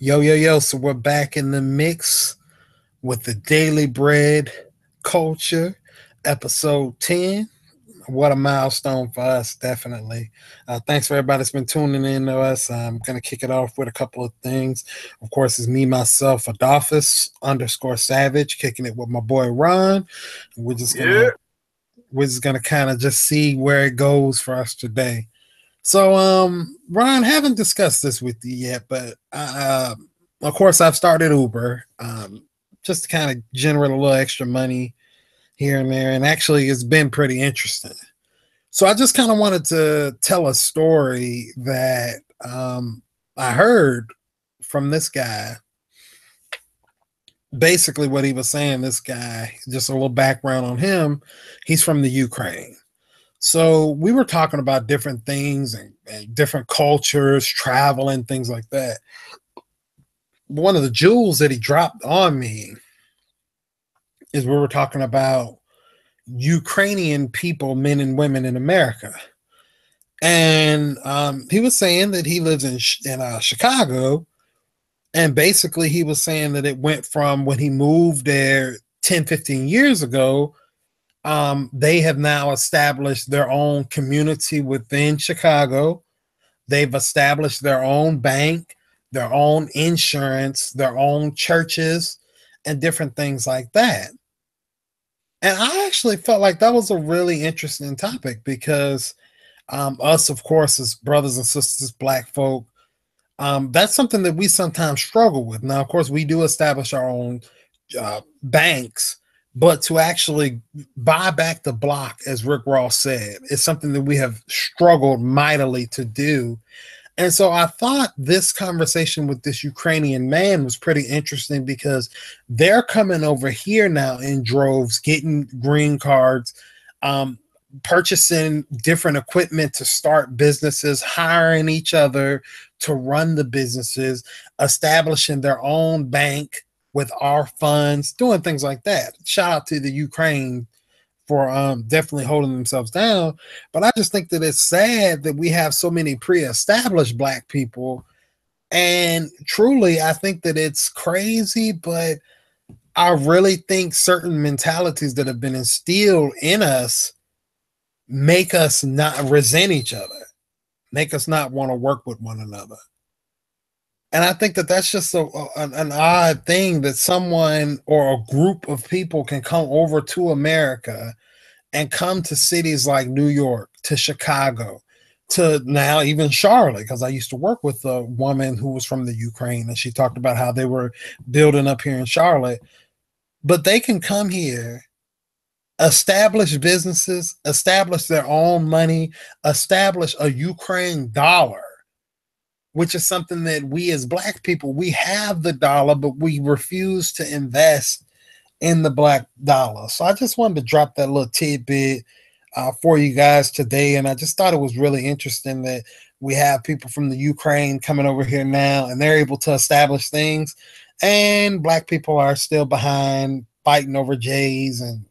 Yo, yo, yo. So we're back in the mix with the Daily Bread Culture, episode 10. What a milestone for us, definitely. Thanks for everybody that's been tuning in to us. I'm going to kick it off with a couple of things. Of course, it's me, myself, Adolphus underscore Savage, kicking it with my boy Ron. We're just going Yeah. to. We're just gonna kind of just see where it goes for us today. So, Ryan, haven't discussed this with you yet, but of course, I've started Uber, just to kind of generate a little extra money here and there, and actually, it's been pretty interesting. So, I just kind of wanted to tell a story that I heard from this guy. Basically, what he was saying, this guy, just a little background on him. He's from the Ukraine. So we were talking about different things and different cultures, travel, and things like that. One of the jewels that he dropped on me is we were talking about Ukrainian people, men and women in America. And he was saying that he lives in Chicago. And basically, he was saying that it went from when he moved there 10, 15 years ago. They have now established their own community within Chicago. They've established their own bank, their own insurance, their own churches, and different things like that. And I actually felt like that was a really interesting topic because us, of course, as brothers and sisters, black folk, that's something that we sometimes struggle with. Now, of course, we do establish our own banks, but to actually buy back the block, as Rick Ross said, is something that we have struggled mightily to do. And so I thought this conversation with this Ukrainian man was pretty interesting because they're coming over here now in droves, getting green cards, um, purchasing different equipment to start businesses, hiring each other to run the businesses, establishing their own bank with our funds, doing things like that. Shout out to the Ukraine for definitely holding themselves down. But I just think that it's sad that we have so many pre-established black people. And truly, I think that it's crazy, but I really think certain mentalities that have been instilled in us make us not resent each other, make us not want to work with one another. And I think that that's just an odd thing that someone or a group of people can come over to America and come to cities like New York, to Chicago, to now even Charlotte, because I used to work with a woman who was from the Ukraine and she talked about how they were building up here in Charlotte. But they can come here, establish businesses, establish their own money, establish a Ukraine dollar, which is something that we as black people, we have the dollar, but we refuse to invest in the black dollar. So I just wanted to drop that little tidbit for you guys today. And I just thought it was really interesting that we have people from the Ukraine coming over here now and they're able to establish things. And black people are still behind fighting over J's and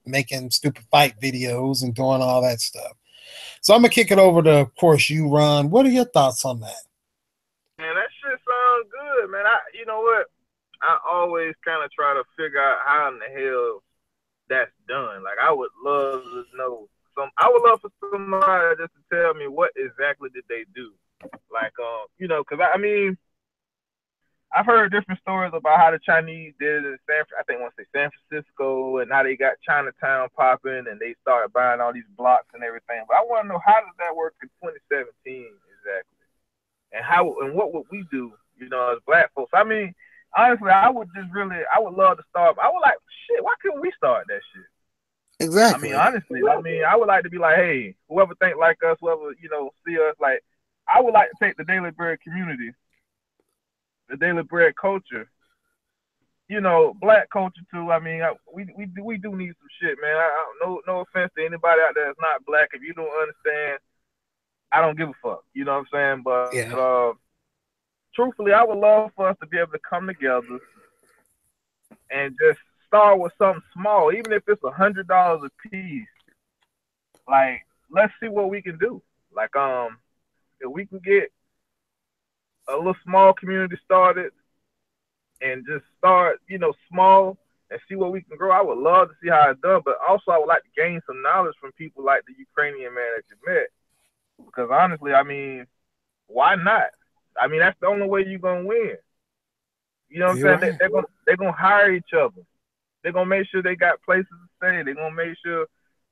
making stupid fight videos and doing all that stuff. So I'm going to kick it over to, of course, you, Ron. What are your thoughts on that? Man, that shit sounds good, man. You know what? I always kind of try to figure out how in the hell that's done. Like, I would love to know some. I would love for somebody just to tell me what exactly did they do. Like, because I mean, I've heard different stories about how the Chinese did it in I think once they San Francisco, and how they got Chinatown popping, and they started buying all these blocks and everything. But I want to know, how does that work in 2017 exactly, and what would we do, as black folks? I mean, honestly, I would love to start. I would like, shit. Why couldn't we start that shit? I mean, Exactly. honestly, I would like to be like, hey, whoever think like us, whoever see us, like, I would like to take the Daily Bread community, the Daily Bread culture, black culture too. I mean, we do need some shit, man. No offense to anybody out there that's not black. If you don't understand, I don't give a fuck. You know what I'm saying? But Yeah. truthfully, I would love for us to be able to come together and just start with something small, even if it's $100 a piece. Like, let's see what we can do. Like, if we can get a little small community started and just start, small and see what we can grow. I would love to see how it's done, but also I would like to gain some knowledge from people like the Ukrainian man that you met. Because honestly, I mean, why not? I mean, that's the only way you're gonna win. You know what You're I'm saying? right. They're gonna hire each other. They're gonna make sure they got places to stay. They're gonna make sure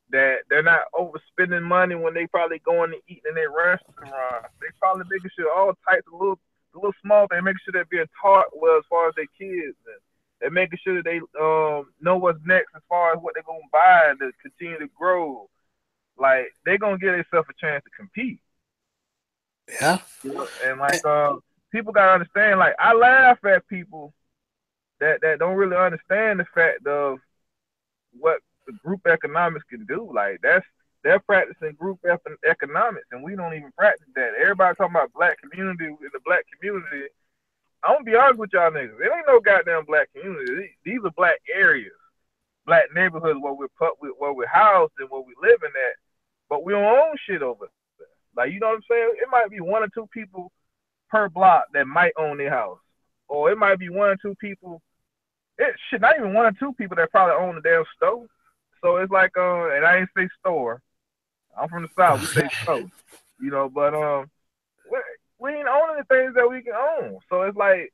that they're not overspending money when they probably going to eat in their restaurants. They probably making sure all types of little small things, making sure they're being taught well as far as their kids, and they're making sure that they know what's next as far as what they're gonna buy to continue to grow. Like they're gonna give themselves a chance to compete. Yeah. And like people gotta understand, like I laugh at people that don't really understand the fact of what the group economics can do. Like they're practicing group economics, and we don't even practice that. Everybody talking about black community in the black community. I'm gonna be honest with y'all niggas. It ain't no goddamn black community. These are black areas, black neighborhoods where we're housed and where we living at. But we don't own shit over there. Like you know what I'm saying? It might be one or two people per block that might own their house, or it might be one or two people. It should not even one or two people that probably own the damn store. So it's like, and I ain't say store. I'm from the south. We say store, But we, we ain't owning the things that we can own. So it's like,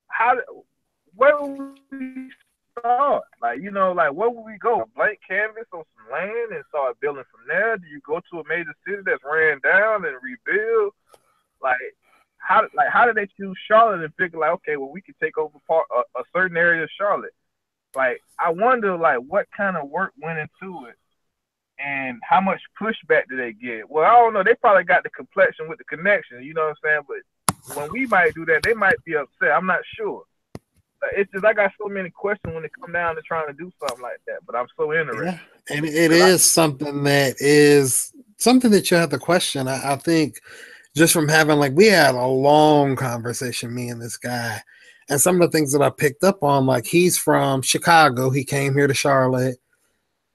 how, where would we start? Like, like where would we go? Blank canvas on some land and start building from there? Do you go to a major city that's ran down and rebuild? Like, how did they choose Charlotte and figure like, okay, well we can take over a certain area of Charlotte? Like, I wonder like what kind of work went into it and how much pushback did they get? Well, I don't know. They probably got the complexion with the connection, you know what I'm saying? But when we might do that, they might be upset. I'm not sure. It's just I got so many questions when it come down to trying to do something like that. But I'm so interested. Yeah. And it is something that you have to question. I think just from having, like, we had a long conversation, me and this guy, and some of the things that I picked up on, like, he's from Chicago. He came here to Charlotte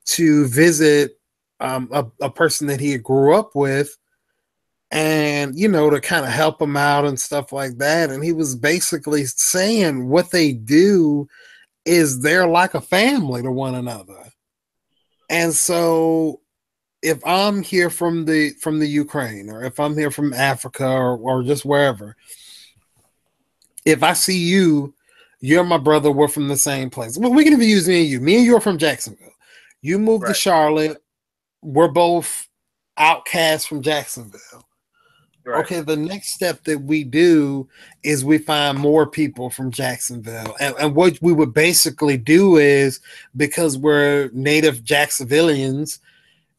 to visit a person that he grew up with, and to kind of help him out and stuff like that. And he was basically saying what they do is they're like a family to one another. And so if I'm here from the Ukraine, or if I'm here from Africa, or just wherever, if I see you, you're my brother, we're from the same place. Well, we can even use me and you. Me and you are from Jacksonville. You moved to Right. Charlotte. We're both outcasts from Jacksonville. Right. Okay, the next step that we do is we find more people from Jacksonville. And what we would basically do is, because we're native Jacksonvillians,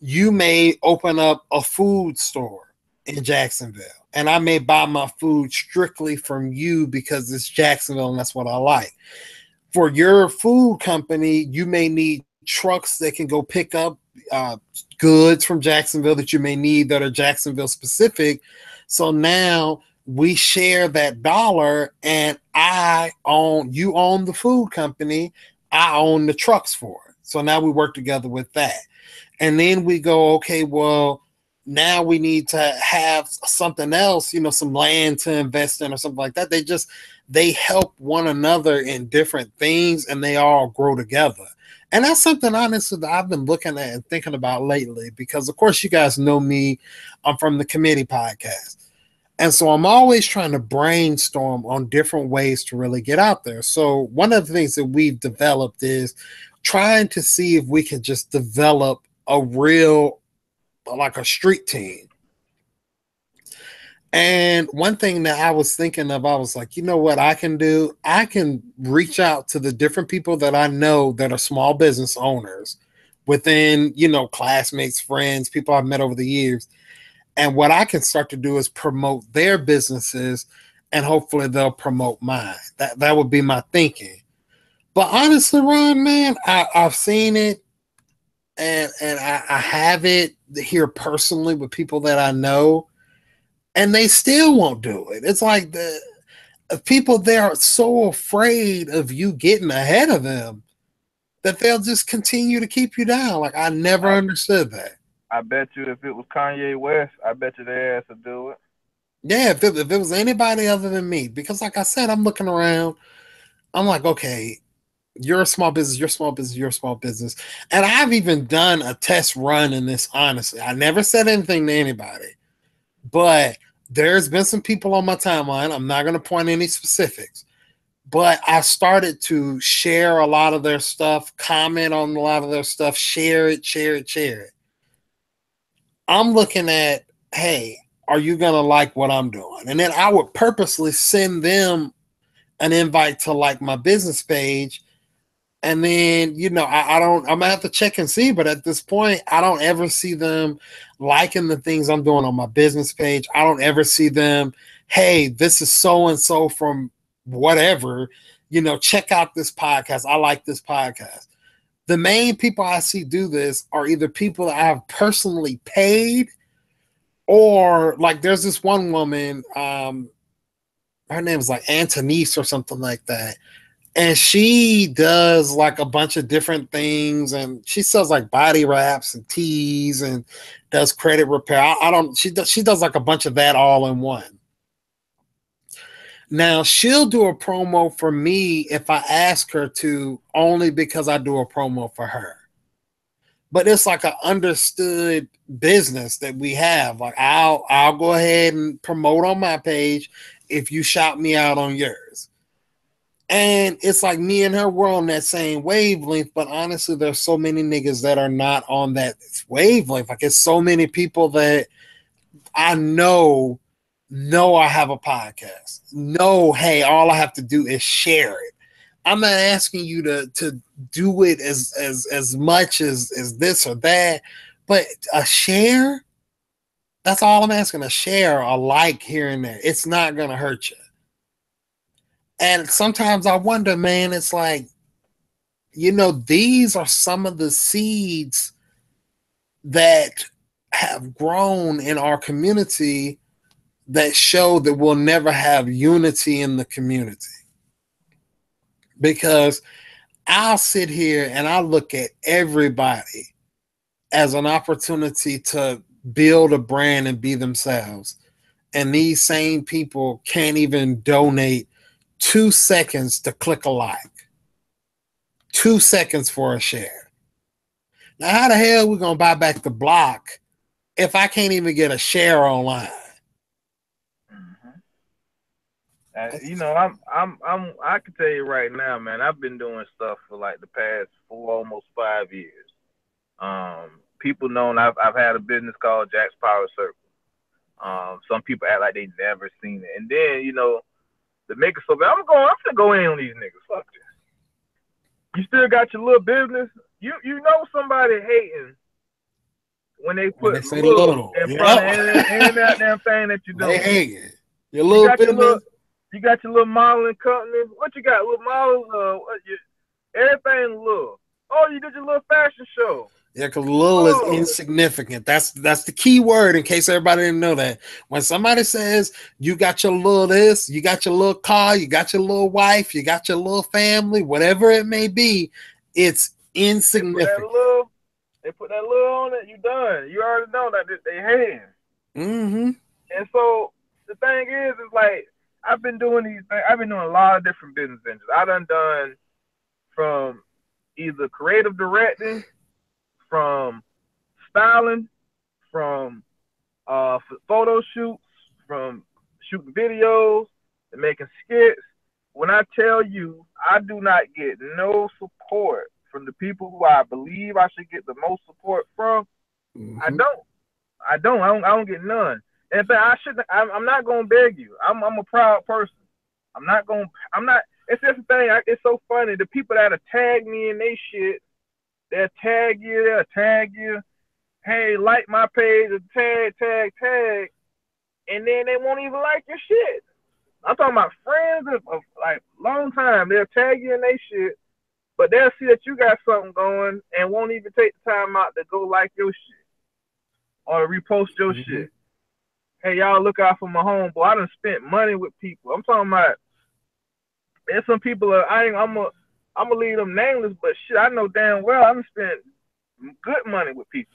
you may open up a food store in Jacksonville, and I may buy my food strictly from you because it's Jacksonville and that's what I like. For your food company, you may need trucks that can go pick up goods from Jacksonville that you may need that are Jacksonville specific. So now we share that dollar, and you own the food company, I own the trucks for it. So now we work together with that. And then we go, okay, well, now we need to have something else, some land to invest in or something like that. They help one another in different things, and they all grow together. And that's something, honestly, that I've been looking at and thinking about lately, because, of course, you guys know me. I'm from the Committee Podcast. And so I'm always trying to brainstorm on different ways to really get out there. So one of the things that we've developed is trying to see if we can just develop a real, like, a street team. And one thing that I was thinking of, I was like, you know what I can do? I can reach out to the different people that I know that are small business owners within, classmates, friends, people I've met over the years. And what I can start to do is promote their businesses, and hopefully they'll promote mine. That would be my thinking. But honestly, Ron, man, I've seen it, and I have it here personally with people that I know, and they still won't do it. It's like the people there are so afraid of you getting ahead of them that they'll just continue to keep you down. Like, I never understood that. I bet you if it was Kanye West, I bet you their ass would do it. Yeah, if it was anybody other than me, because like I said, I'm looking around. I'm like, okay, you're a small business, you're a small business, you're a small business. And I've even done a test run in this, honestly. I never said anything to anybody, but there's been some people on my timeline. I'm not going to point any specifics, but I started to share a lot of their stuff, comment on a lot of their stuff, share it, share it, share it. I'm looking at, hey, are you going to like what I'm doing? And then I would purposely send them an invite to like my business page. And then, I don't, I'm gonna have to check and see, but at this point, I don't ever see them liking the things I'm doing on my business page. I don't ever see them, hey, this is so and so from whatever, check out this podcast. I like this podcast. The main people I see do this are either people that I have personally paid, or like there's this one woman, her name is like Antonice or something like that, and she does like a bunch of different things, and she sells like body wraps and teas and does credit repair. I don't, she does like a bunch of that all in one. Now she'll do a promo for me if I ask her to, only because I do a promo for her. But it's like an understood business that we have. Like I'll go ahead and promote on my page if you shout me out on yours. And it's like me and her were on that same wavelength, but honestly, there's so many niggas that are not on that wavelength. Like it's so many people that I know I have a podcast. No, hey, all I have to do is share it. I'm not asking you to do it as much as this or that, but a share, that's all I'm asking. A share, a like here and there. It's not gonna hurt you. And sometimes I wonder, man, it's like, these are some of the seeds that have grown in our community that show that we'll never have unity in the community. Because I'll sit here and I look at everybody as an opportunity to build a brand and be themselves. And these same people can't even donate 2 seconds to click a like. 2 seconds for a share. Now, how the hell are we gonna buy back the block if I can't even get a share online? I can tell you right now, man. I've been doing stuff for like the past almost 5 years. People know I've had a business called Jack's Power Circle. Some people act like they never seen it, and then to make it so bad, I'm gonna go in on these niggas. Fuck this. You still got your little business. You know somebody hating when they put say little in front of any that damn thing that you're doing. They hate it. Your little business. You got your little modeling company. What you got? Little models? Everything little. Oh, you did your little fashion show. Yeah, because little is insignificant. That's the key word, in case everybody didn't know that. When somebody says you got your little this, you got your little car, you got your little wife, you got your little family, whatever it may be, it's insignificant. They put that little on it, you done. You already know that they hand. Mm-hmm. And so the thing is like, I've been doing these things. I've been doing a lot of different business ventures. I done from either creative directing, from styling, from photo shoots, from shooting videos and making skits. When I tell you, I do not get no support from the people who I believe I should get the most support from. Mm-hmm. I don't get none. And in fact, I'm not gonna beg you. I'm a proud person. I'm not. It's just the thing. It's so funny. The people that tag me in they shit, they'll tag you. Hey, like my page, tag, and then they won't even like your shit. I'm talking about friends of like long time. They'll tag you in they shit, but they'll see that you got something going and won't even take the time out to go like your shit or repost your shit. Hey, y'all look out for my homeboy. I done spent money with people. I'm talking about there's some people I'm gonna leave them nameless, but shit, I know damn well I done spent good money with people.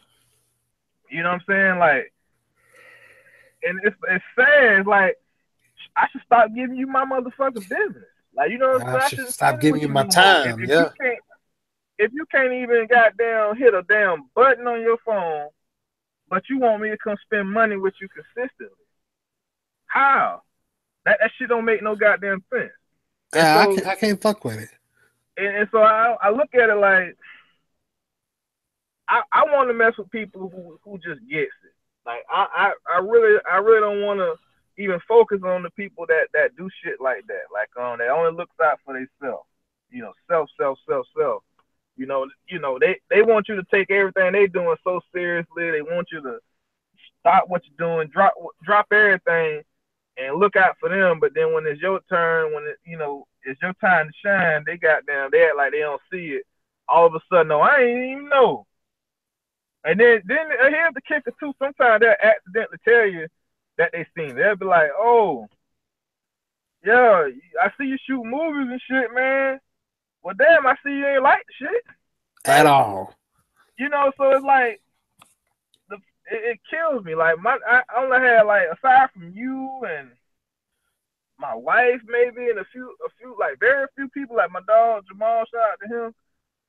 You know what I'm saying? Like, it's sad. It's like I should stop giving you my motherfucking business. Like, you know what I'm saying? I I should shouldn't stop send it giving with you you my no more. time. Yeah. If you can't even goddamn hit a damn button on your phone, but you want me to come spend money with you consistently, how? That shit don't make no goddamn sense. And Yeah, so I can't fuck with it. and so I look at it like I want to mess with people who just gets it. Like I really don't want to even focus on the people that do shit like that. Like that only looks out for themselves. You know, self. They want you to take everything they doing so seriously. They want you to stop what you're doing, drop everything, and look out for them. But then when it's your turn, it's your time to shine, they act like they don't see it. All of a sudden, no, I ain't even know. And then here's the kicker too. Sometimes they'll accidentally tell you that they seen it. They'll be like, "Oh, yeah, I see you shoot movies and shit, man. Well, damn, I see you ain't like the shit At like, all." so it's like it kills me. Like I only had like aside from you and my wife maybe and a few like very few people like my dog Jamal, shout out to him.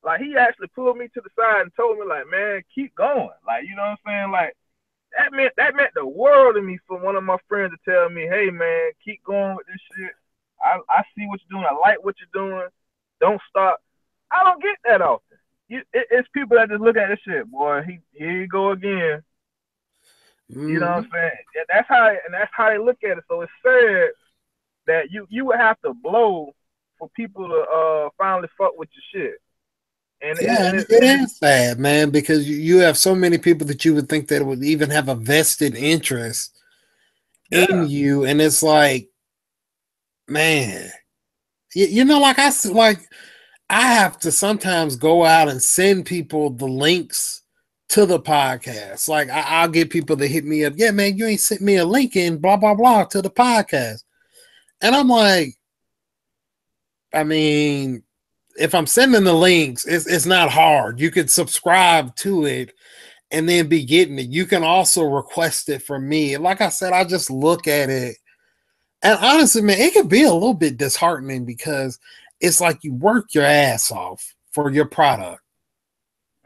Like he actually pulled me to the side and told me like, man, keep going. Like, you know what I'm saying? Like that meant the world to me for one of my friends to tell me, hey man, keep going with this shit. I see what you're doing. I like what you're doing. Don't stop. I don't get that often. It's people that just look at this shit, boy. Here you go again. You know what I'm saying? That's how they look at it. So it's sad that you would have to blow for people to finally fuck with your shit. And it is sad, man, because you have so many people that you would think that would even have a vested interest in you, and it's like, man, like I have to sometimes go out and send people the links to the podcast. Like I'll get people to hit me up. Yeah, man, you ain't sent me a link in blah blah blah to the podcast, and I'm like, I mean, if I'm sending the links, it's not hard. You could subscribe to it and then be getting it. You can also request it from me. Like I said, I just look at it. And honestly, man, it could be a little bit disheartening because it's like you work your ass off for your product.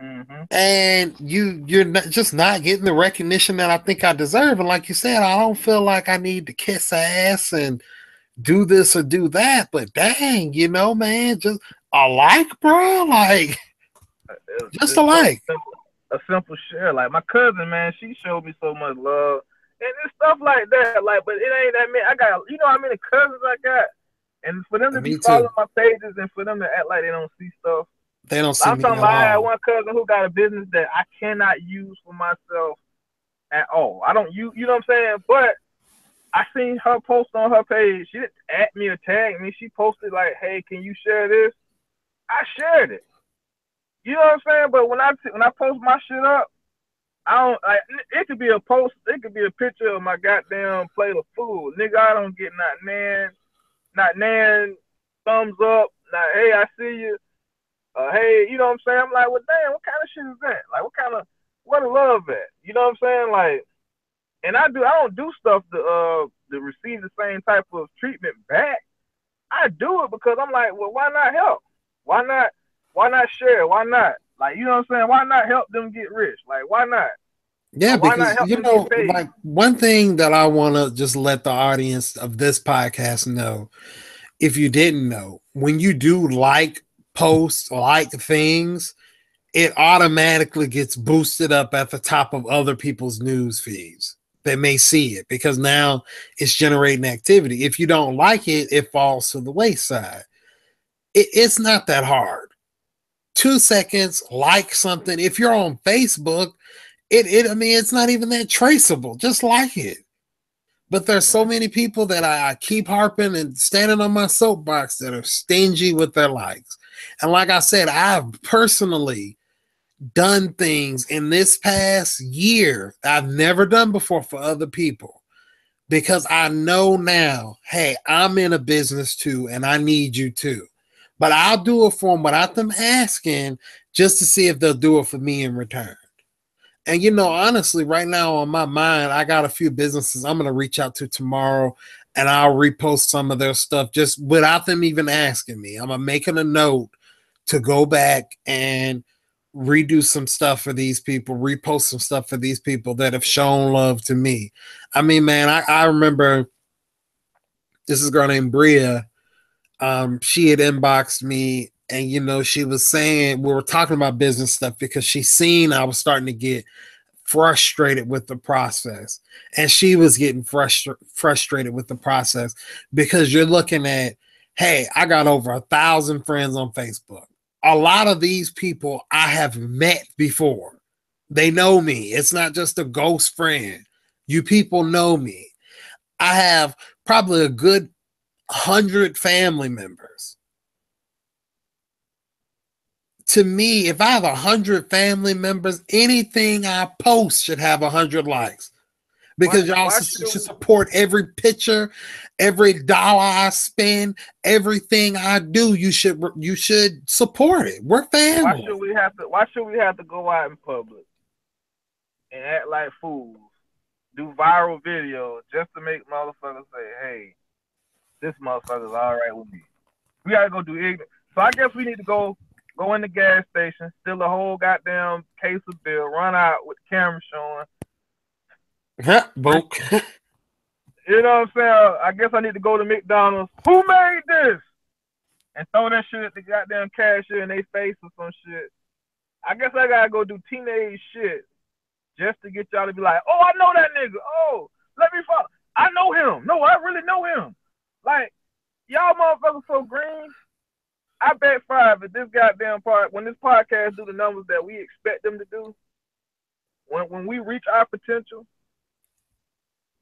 Mm-hmm. And you're just not getting the recognition that I think I deserve. And like you said, I don't feel like I need to kiss ass and do this or do that. But dang, man, just a like, bro, like just a like. A simple share. Like my cousin, man, she showed me so much love. And it's stuff like that. Like, but it ain't that many. I got, how many cousins I got? And for them to be following my pages and for them to act like they don't see stuff. They don't see I'm talking about I had one cousin who got a business that I cannot use for myself at all. I don't use, you know what I'm saying? But I seen her post on her page. She didn't at me or tag me. She posted like, hey, can you share this? I shared it. You know what I'm saying? But when I post my shit up, I don't like it could be a post, it could be a picture of my goddamn plate of food. Nigga, I don't get not nan, thumbs up, not hey, I see you. Hey, you know what I'm saying? I'm like, well damn, what kind of shit is that? Like what a love at? You know what I'm saying? Like, and I don't do stuff to receive the same type of treatment back. I do it because I'm like, well, why not help? Why not share? Why not? Like, you know what I'm saying? Why not help them get rich? Like, why not? Yeah, because like one thing that I want to just let the audience of this podcast know, if you didn't know, when you do like posts, like things, it automatically gets boosted up at the top of other people's news feeds that may see it because now it's generating activity. If you don't like it, it falls to the wayside. It's not that hard. 2 seconds, like something. If you're on Facebook, I mean, it's not even that traceable. Just like it. But there's so many people that I keep harping and standing on my soapbox that are stingy with their likes. And like I said, I've personally done things in this past year I've never done before for other people because I know now, hey, I'm in a business too, and I need you too. But I'll do it for them without them asking just to see if they'll do it for me in return. And honestly, right now on my mind, I got a few businesses I'm gonna reach out to tomorrow, and I'll repost some of their stuff just without them even asking me. I'm making a note to go back and redo some stuff for these people, repost some stuff for these people that have shown love to me. I mean, man, I remember this is a girl named Bria. She had inboxed me, and she was saying we were talking about business stuff because she seen I was starting to get frustrated with the process, and she was getting frustrated with the process because you're looking at, hey, I got over 1,000 friends on Facebook. A lot of these people I have met before. They know me. It's not just a ghost friend. You people know me. I have probably a good 100 family members. To me, if I have 100 family members, anything I post should have 100 likes, because y'all should support every picture, every dollar I spend, everything I do. You should support it. We're family. Why should we have to go out in public and act like fools, do viral videos just to make motherfuckers say, hey, this motherfucker's all right with me? We gotta go do ignorant. So I guess we need to go in the gas station, steal a whole goddamn case of beer, run out with the camera showing. You know what I'm saying? I guess I need to go to McDonald's. Who made this? And throw that shit at the goddamn cashier in their face or some shit. I guess I gotta go do teenage shit just to get y'all to be like, oh, I know that nigga. Oh, let me follow. I know him. No, I really know him. Like, y'all motherfuckers so green. I bet $5 if this goddamn when this podcast do the numbers that we expect them to do, when we reach our potential,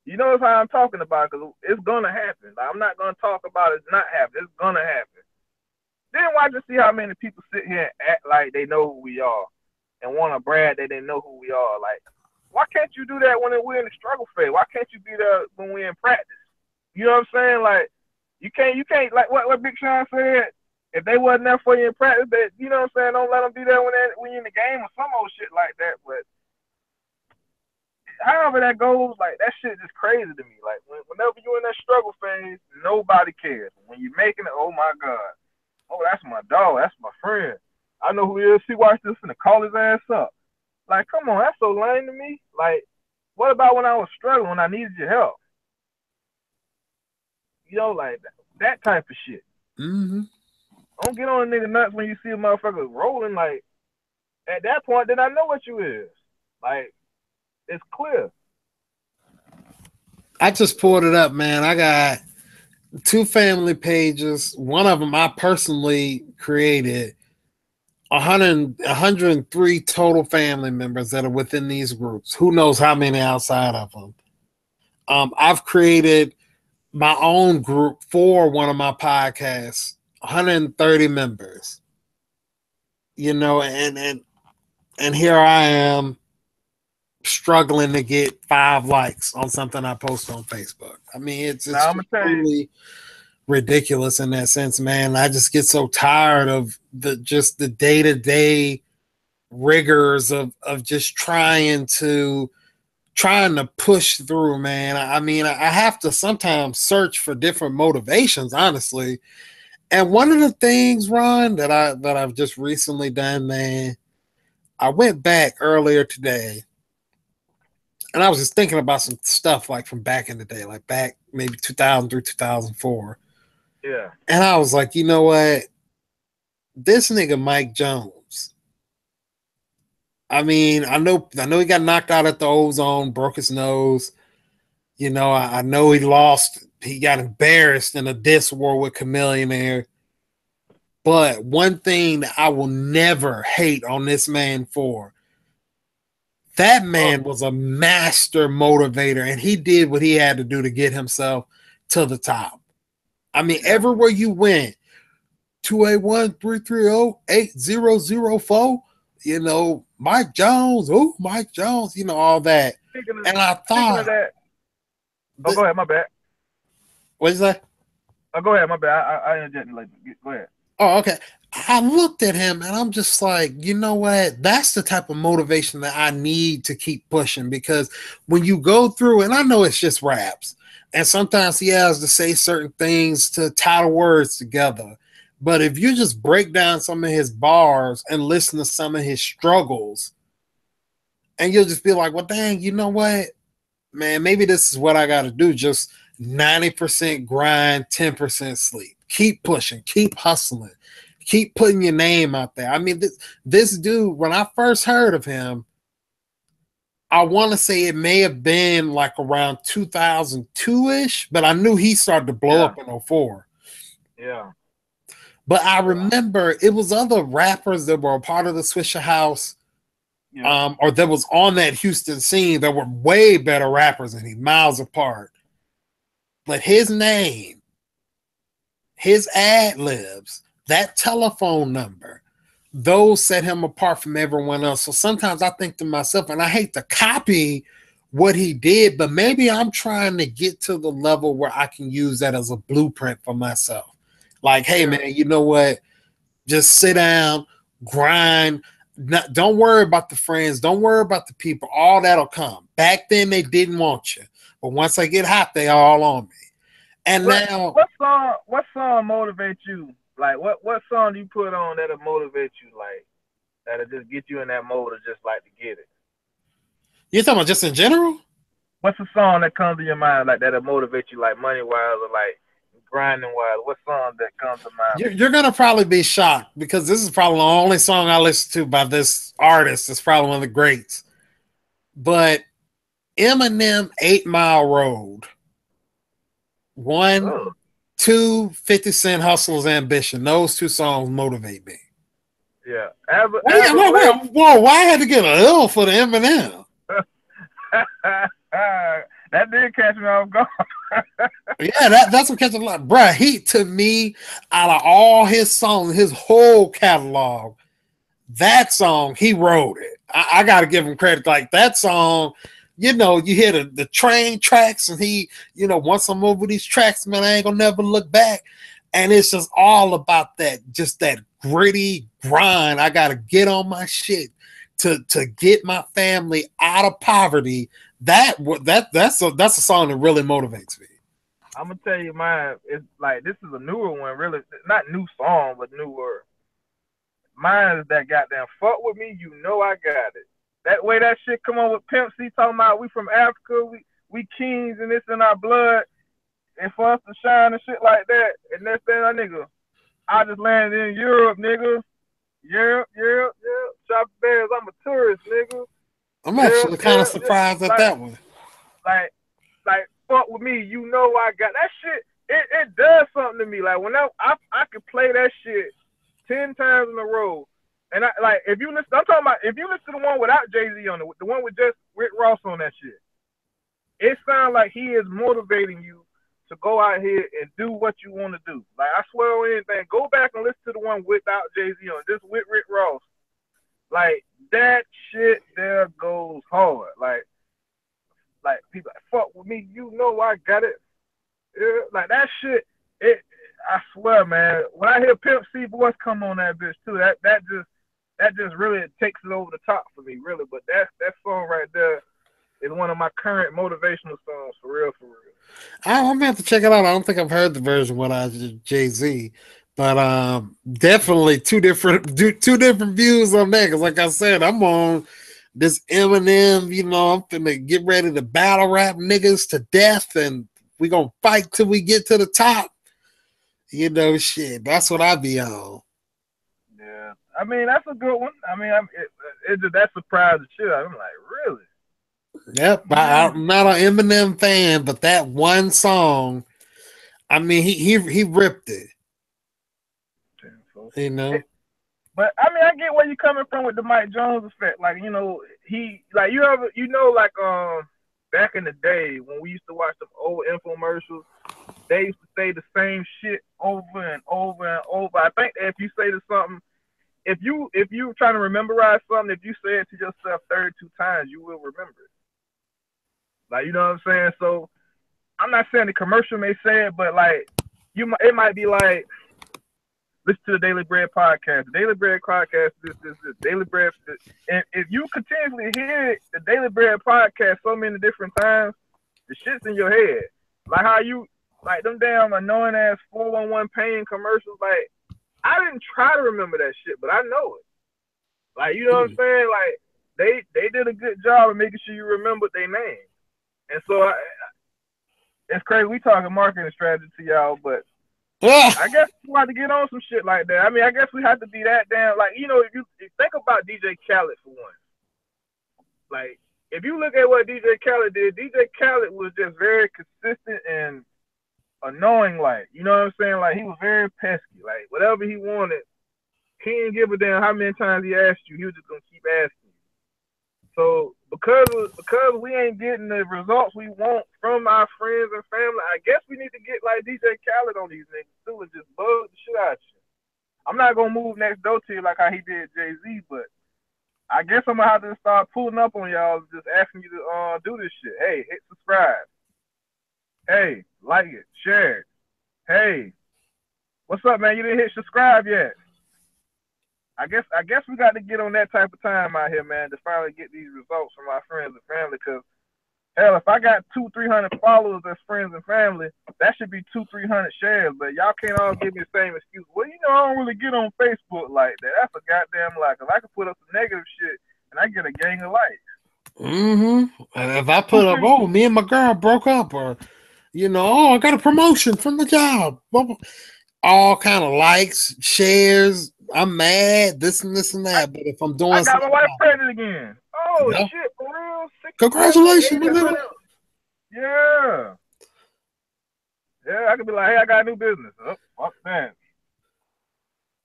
you know how I'm talking about, because it's gonna happen. Like, I'm not gonna talk about it not happening. It's gonna happen. Then watch and see how many people sit here and act like they know who we are and want to brag that they know who we are. Like, why can't you do that when we're in the struggle phase? Why can't you be there when we're in practice? You know what I'm saying? Like, you can't like what Big Sean said. If they wasn't there for you in practice, that, you know what I'm saying, don't let them be there when you're in the game or some old shit like that. But however that goes, like, that shit is crazy to me. Like, whenever you're in that struggle phase, nobody cares. When you're making it, oh my God, oh, that's my dog, that's my friend. I know who he is. He watched this and to call his ass up. Like, come on, that's so lame to me. Like, what about when I was struggling, when I needed your help? You know, like that type of shit. Mm-hmm. Don't get on a nigga nuts when you see a motherfucker rolling. Like, at that point, then I know what you is. Like, it's clear. I just pulled it up, man. I got 2 family pages. One of them I personally created. 103 total family members that are within these groups. Who knows how many outside of them? I've created my own group for one of my podcasts. 130 members. And here I am struggling to get 5 likes on something I post on Facebook. I mean, it's totally ridiculous in that sense, man. I just get so tired of the day-to-day rigors of just trying to push through, man. I mean, I have to sometimes search for different motivations, honestly. And one of the things, Ron, that I've just recently done, man, I went back earlier today and I was just thinking about some stuff like from back in the day, like back maybe 2003, 2004. Yeah. And I was like, you know what? This nigga Mike Jones. I mean, I know he got knocked out at the Ozone, broke his nose. I know he lost. He got embarrassed in a diss war with Chamillionaire. But one thing that I will never hate on this man for, that man was a master motivator, and he did what he had to do to get himself to the top. I mean, everywhere you went, 281-330-8004, Mike Jones, Mike Jones, all that. And I thought that. Oh, go ahead, my bad. What is that? Oh, go ahead, my bad. I interjected later. Go ahead. Oh, okay. I looked at him and I'm just like, you know what? That's the type of motivation that I need to keep pushing, because when you go through, and I know it's just raps, and sometimes he has to say certain things to tie the words together. But if you just break down some of his bars and listen to some of his struggles, and you'll just be like, well, dang, you know what? Man, maybe this is what I got to do. Just 90% grind, 10% sleep. Keep pushing, keep hustling, keep putting your name out there. I mean, this dude, when I first heard of him, I want to say it may have been like around 2002 ish, but I knew he started to blow up in 04. Yeah. But I remember it was other rappers that were a part of the Swisher House, or that was on that Houston scene that were way better rappers than he, miles apart. But his name, his ad libs, that telephone number, those set him apart from everyone else. So sometimes I think to myself, and I hate to copy what he did, but maybe I'm trying to get to the level where I can use that as a blueprint for myself. Like, hey, man, you know what? Just sit down, grind. Don't worry about the friends. Don't worry about the people. All that'll come. Back then, they didn't want you. But once I get hot, they all on me. And now, what song motivates you? Like, what song do you put on that'll motivate you? Like, that'll just get you in that mode of just like to get it. You're talking about just in general? What's a song that comes to your mind like that'll motivate you, like money wise or like grinding wise? What song that comes to mind? You're gonna probably be shocked, because this is probably the only song I listen to by this artist. It's probably one of the greats. But Eminem, 8 Mile Road. 1, 2, 50 Cent, Hustler's Ambition. Those two songs motivate me. Yeah. Whoa, why I had to get a L for the Eminem? That did catch me off guard. Yeah, that's what catches a lot. Bruh, he, to me, out of all his songs, his whole catalog, that song, he wrote it. I got to give him credit. Like, that song, you know, you hear the train tracks, and he, you know, once I'm over these tracks, man, I ain't gonna never look back. And it's just all about that, just that gritty grind. I got to get on my shit to get my family out of poverty. That's a song that really motivates me. I'm gonna tell you mine. It's like, this is a newer one, really, not new song, but newer. Mine is that goddamn "Fuck With Me, You Know I Got It." That way that shit come on with Pimp C talking about we from Africa, we kings and this in our blood, and for us to shine and shit like that. And next thing, that nigga, I just landed in Europe, nigga. Europe. Shop bears, I'm a tourist, nigga. I'm actually kind of surprised at that one. Like, fuck with me, you know I got that shit. It does something to me. Like, when I could play that shit 10 times in a row. And I like, if you listen, I'm talking about if you listen to the one without Jay-Z on it, the one with just Rick Ross on that shit, it sounds like he is motivating you to go out here and do what you want to do. Like, I swear on anything, go back and listen to the one without Jay-Z on it, just with Rick Ross. Like, that shit there goes hard. Like people like, fuck with me, you know I got it. Yeah, like that shit, I swear, man, when I hear Pimp C voice come on that bitch too, that just really takes it over the top for me, really. But that song right there is one of my current motivational songs, for real, for real. I'm gonna have to check it out. I don't think I've heard the version without Jay-Z, but definitely two different views on that. Because like I said, I'm on this Eminem. You know, I'm finna get ready to battle rap niggas to death, and we gonna fight till we get to the top. You know, shit. That's what I be on. Yeah, I mean, that's a good one. I mean, that surprised the shit out. I'm like, really? Yep, I'm not an Eminem fan, but that one song, I mean, he ripped it. You know. But I mean, I get where you're coming from with the Mike Jones effect. Like, you know, he like like back in the day when we used to watch the old infomercials, they used to say the same shit over and over and over. I think if you say to something, if you trying to memorize something, if you say it to yourself 32 times, you will remember it. Like, you know what I'm saying? So I'm not saying the commercial may say it, but like it might be like, listen to the Daily Bread podcast. The Daily Bread podcast, this. Daily Bread. And if you continuously hear the Daily Bread podcast so many different times, the shit's in your head. Like how you, like them damn annoying ass 411 pain commercials. Like, I didn't try to remember that shit, but I know it. Like, you know what I'm saying? Like, they did a good job of making sure you remember their name. And so, it's crazy. We talking marketing strategy to y'all, but I guess we have to get on some shit like that. I mean, I guess we have to be that damn, like, you know, if you think about DJ Khaled for one. Like, if you look at what DJ Khaled did, DJ Khaled was just very consistent and annoying, like, you know what I'm saying? Like, he was very pesky. Like, whatever he wanted, he didn't give a damn how many times he asked you. He was just gonna keep asking you. So because we ain't getting the results we want from our friends and family, I guess we need to get like DJ Khaled on these niggas too and just bug the shit out you. I'm not gonna move next door to you like how he did Jay-Z, but I guess I'm gonna have to start pulling up on y'all, just asking you to do this shit. Hey, hit subscribe. Hey, like it, share it. Hey, what's up, man? You didn't hit subscribe yet. I guess we got to get on that type of time out here, man, to finally get these results from our friends and family. Cause hell, if I got 200-300 followers as friends and family, that should be 200-300 shares. But y'all can't all give me the same excuse. Well, you know, I don't really get on Facebook like that. That's a goddamn lie. Cause I can put up some negative shit and I get a gang of likes. And if I put up, oh, me and my girl broke up, or you know, oh, I got a promotion from the job, all kind of likes, shares. I'm mad, this and that. But if I'm doing, I got my wife pregnant again. Oh shit, for real! Congratulations, yeah. Yeah, I could be like, hey, I got a new business. Oh, fuck that.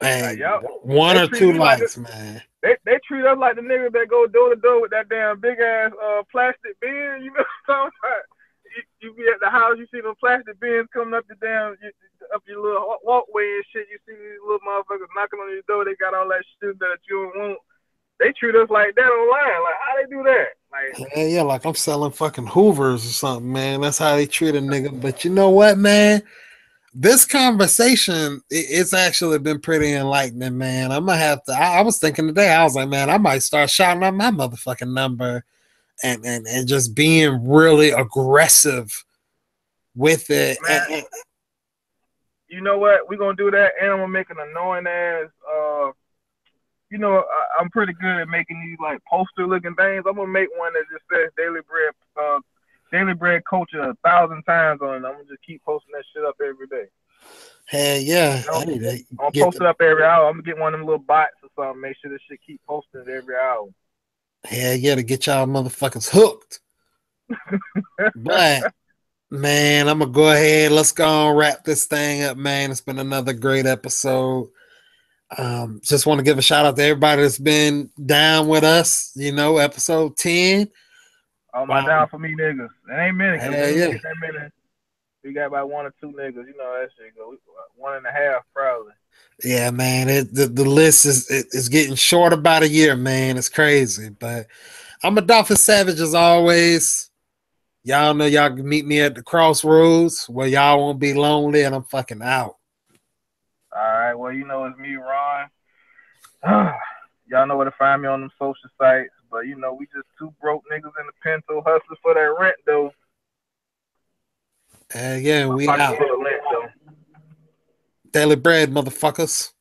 Man, one or two likes, man. They treat us like the niggas that go door to door with that damn big ass plastic bin. You know what I'm talking about? You be at the house, you see them plastic bins coming up up your little walkway and shit. You see these little motherfuckers knocking on your door. They got all that shit that you don't want. They treat us like that online. Like, how they do that? Like, yeah, like I'm selling fucking Hoovers or something, man. That's how they treat a nigga. But you know what, man? This conversation, it's actually been pretty enlightening, man. I'm gonna have to. I was thinking today, I was like, man, I might start shouting out my motherfucking number and just being really aggressive with it. Man, you know what? We're gonna do that, and I'm gonna make an annoying ass. You know, I'm pretty good at making these like poster looking things. I'm gonna make one that just says Daily Bread Culture 1,000 times on it. I'm gonna just keep posting that shit up every day. Hey, yeah. I'm gonna post it up every hour. I'm gonna get one of them little bots or something. Make sure this shit keep posting it every hour. Hell yeah, to get y'all motherfuckers hooked. But man, I'm gonna go ahead. Let's go and wrap this thing up, man. It's been another great episode. Just want to give a shout out to everybody that's been down with us. You know, episode 10. Oh my, down for me niggas. It ain't many. Yeah. We got about 1 or 2 niggas. You know that shit go 1.5 probably. Yeah, man. The list is getting short about a year, man. It's crazy. But I'm a Dolphin Savage as always. Y'all know y'all can meet me at the crossroads where y'all won't be lonely, and I'm fucking out. All right. Well, you know it's me, Ron. Y'all know where to find me on them social sites. But, you know, we just 2 broke niggas in the Pinto hustling for that rent, though. Yeah, we out. Daily Bread, motherfuckers.